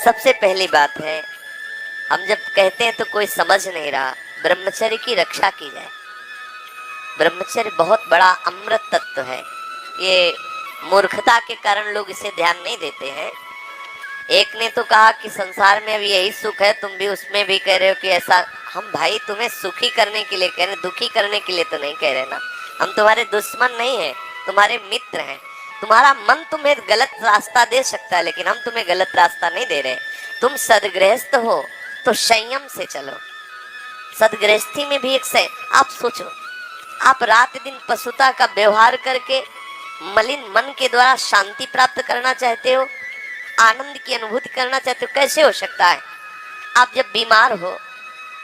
सबसे पहली बात है, हम जब कहते हैं तो कोई समझ नहीं रहा, ब्रह्मचर्य की रक्षा की जाए। ब्रह्मचर्य बहुत बड़ा अमृत तत्व है। ये मूर्खता के कारण लोग इसे ध्यान नहीं देते हैं। एक ने तो कहा कि संसार में अब यही सुख है, तुम भी उसमें भी कह रहे हो कि ऐसा। हम भाई तुम्हें सुखी करने के लिए कह रहे, दुखी करने के लिए तो नहीं कह रहे ना। हम तुम्हारे दुश्मन नहीं है, तुम्हारे मित्र हैं। तुम्हारा मन तुम्हें गलत रास्ता दे सकता है, लेकिन हम तुम्हें गलत रास्ता नहीं दे रहे। तुम सदगृहस्थ हो तो संयम से चलो। सदगृहस्थी में भी एक से आप सोचो, आप रात दिन पशुता का व्यवहार करके मलिन मन के द्वारा शांति प्राप्त करना चाहते हो, आनंद की अनुभूति करना चाहते हो, कैसे हो सकता है? आप जब बीमार हो,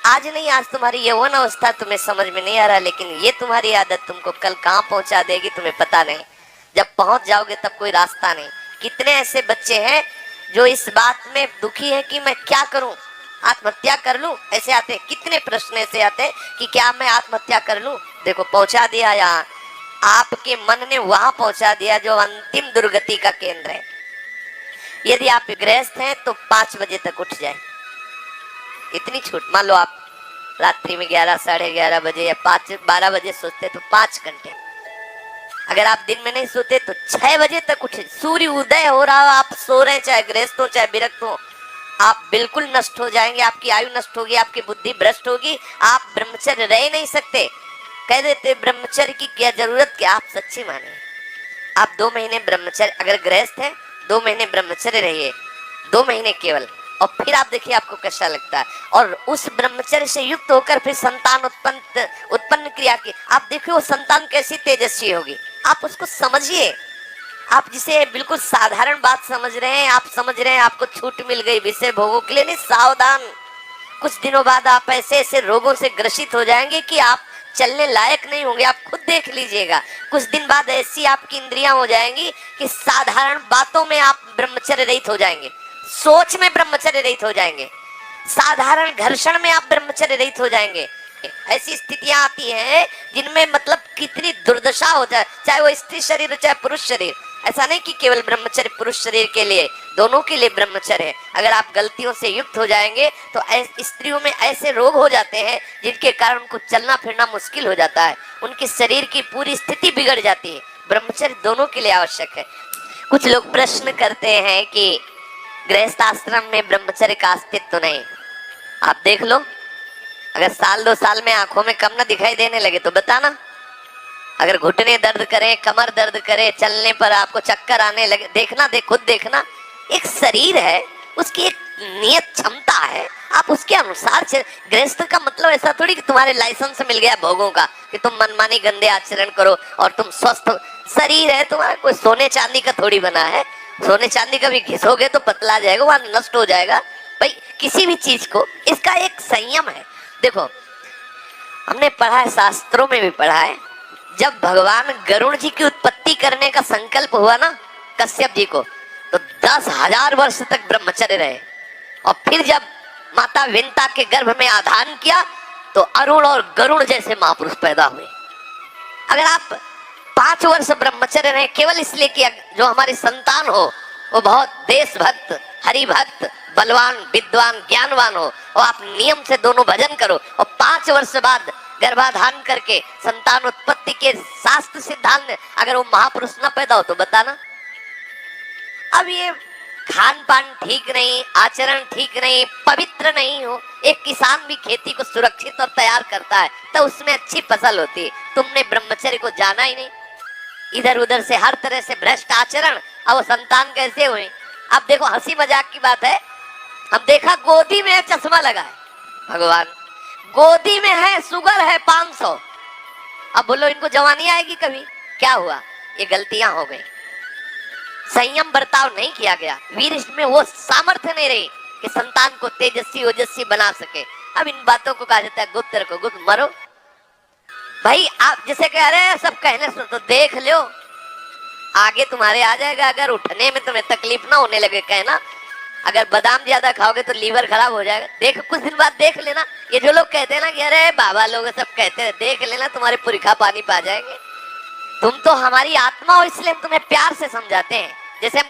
आज नहीं आज तुम्हारी यौवन अवस्था तुम्हें समझ में नहीं आ रहा, लेकिन ये तुम्हारी आदत तुमको कल कहाँ पहुंचा देगी तुम्हें पता नहीं। जब पहुंच जाओगे तब कोई रास्ता नहीं। कितने ऐसे बच्चे हैं जो इस बात में दुखी है कि मैं क्या करूं, आत्महत्या कर लूं, ऐसे आते हैं। कितने प्रश्न ऐसे आते हैं कि क्या मैं आत्महत्या कर लूं। देखो पहुंचा दिया, यहाँ आपके मन ने वहां पहुंचा दिया जो अंतिम दुर्गति का केंद्र है। यदि आप गृहस्थ हैं तो 5 बजे तक उठ जाए, इतनी छूट। मान लो आप रात्रि में 11, साढ़े 11 बजे या 5-12 बजे सोते तो 5 घंटे। अगर आप दिन में नहीं सोते तो 6 बजे तक उठे। सूर्य उदय हो रहा हो, आप सो रहे हैं, चाहे गृहस्थ हो चाहे विरक्त हो, आप बिल्कुल नष्ट हो जाएंगे। आपकी आयु नष्ट होगी, आपकी बुद्धि भ्रष्ट होगी, आप ब्रह्मचर्य रह नहीं सकते। कह देते ब्रह्मचर्य की क्या जरूरत, क्या आप सच्ची माने? आप 2 महीने ब्रह्मचर्य, अगर गृहस्थ है 2 महीने ब्रह्मचर्य रहिए, 2 महीने केवल, और फिर आप देखिए आपको कैसा लगता है। और उस ब्रह्मचर्य से युक्त होकर फिर संतान उत्पन्न क्रिया की, आप देखिए वो संतान कैसी तेजस्वी होगी। आप उसको समझिए। आप जिसे बिल्कुल साधारण बात समझ रहे हैं, आप समझ रहे हैं आपको छूट मिल गई विषय भोगों के लिए, नहीं, सावधान। कुछ दिनों बाद आप ऐसे ऐसे रोगों से ग्रसित हो जाएंगे कि आप चलने लायक नहीं होंगे। आप खुद देख लीजिएगा, कुछ दिन बाद ऐसी आपकी इंद्रियां हो जाएंगी कि साधारण बातों में आप ब्रह्मचर्य रहित हो जाएंगे, सोच में ब्रह्मचर्य रहित हो जाएंगे, साधारण घर्षण में आप ब्रह्मचर्य रहित हो जाएंगे। ऐसी स्थितियां आती हैं जिनमें मतलब कितनी दुर्दशा हो जाए, चाहे वो स्त्री शरीर चाहे पुरुष शरीर। ऐसा नहीं कि केवल ब्रह्मचर्य पुरुष शरीर के लिए, दोनों के लिए ब्रह्मचर्य है। अगर आप गलतियों से युक्त हो जाएंगे तो स्त्रियों में ऐसे रोग हो जाते हैं जिनके कारण उनको चलना फिरना मुश्किल हो जाता है, उनके शरीर की पूरी स्थिति बिगड़ जाती है। ब्रह्मचर्य दोनों के लिए आवश्यक है। कुछ लोग प्रश्न करते हैं कि गृहस्थ आश्रम में ब्रह्मचर्य का अस्तित्व तो नहीं। आप देख लो, अगर 1-2 साल में आंखों में कम ना दिखाई देने लगे तो बताना। अगर घुटने दर्द करें, कमर दर्द करे, चलने पर आपको चक्कर आने लगे, देखना, खुद देखना। एक शरीर है, उसकी एक नियत क्षमता है, आप उसके अनुसार गृहस्थ का मतलब ऐसा थोड़ी कि तुम्हारे लाइसेंस मिल गया भोगों का कि तुम मनमानी गंदे आचरण करो और तुम स्वस्थ। शरीर है तुम्हारा, कोई सोने चांदी का थोड़ी बना है। सोने चांदी का भी घिसोगे तो पतला जाएगा, वहां नष्ट हो जाएगा। भाई किसी भी चीज को इसका एक संयम है। देखो हमने पढ़ा है, शास्त्रों में भी पढ़ा है, जब भगवान गरुड़ जी की उत्पत्ति करने का संकल्प हुआ ना कश्यप जी को, तो 10,000 वर्ष तक ब्रह्मचर्य रहे। और फिर जब माता विंता के गर्भ में आधान किया तो अरुण और गरुड़ जैसे महापुरुष पैदा हुए। अगर आप 5 वर्ष ब्रह्मचर्य रहे केवल इसलिए कि जो हमारी संतान हो वो बहुत देशभक्त, हरिभक्त, बलवान, विद्वान, ज्ञानवान हो, और आप नियम से दोनों भजन करो, और 5 वर्ष बाद गर्भाधान करके संतान उत्पत्ति के शास्त्र सिद्धांत में अगर वो महापुरुष न पैदा हो तो बताना। अब ये खान पान ठीक नहीं, आचरण ठीक नहीं, पवित्र नहीं हो, एक किसान भी खेती को सुरक्षित और तैयार करता है तो उसमें अच्छी फसल होती है। तुमने ब्रह्मचर्य को जाना ही नहीं, इधर उधर से हर तरह से भ्रष्ट आचरण, अब वो संतान कैसे हुए? अब देखो हंसी मजाक की बात है, अब देखा गोदी में चश्मा लगा है, भगवान गोदी में है, शुगर है 500। अब बोलो इनको जवानी आएगी कभी? क्या हुआ? ये गलतियां हो गई, संयम बर्ताव नहीं किया गया, वीर में वो सामर्थ्य नहीं रही कि संतान को तेजस्वी ओजस्वी बना सके। अब इन बातों को कहा जाता है गुप्त रखो, गुप्त मरो। भाई आप जिसे कह रहे हैं सब कहने सुन तो देख लो, आगे तुम्हारे आ जाएगा। अगर उठने में तुम्हें तकलीफ ना होने लगे कहना, अगर बादाम ज्यादा खाओगे तो लीवर खराब हो जाएगा। देख कुछ दिन बाद देख लेना, ये जो लोग कहते हैं ना कि अरे बाबा लोग सब कहते हैं, देख लेना तुम्हारे पुरखा पानी पा जाएंगे। तुम तो हमारी आत्मा हो, इसलिए हम तुम्हें प्यार से समझाते हैं। जैसे हम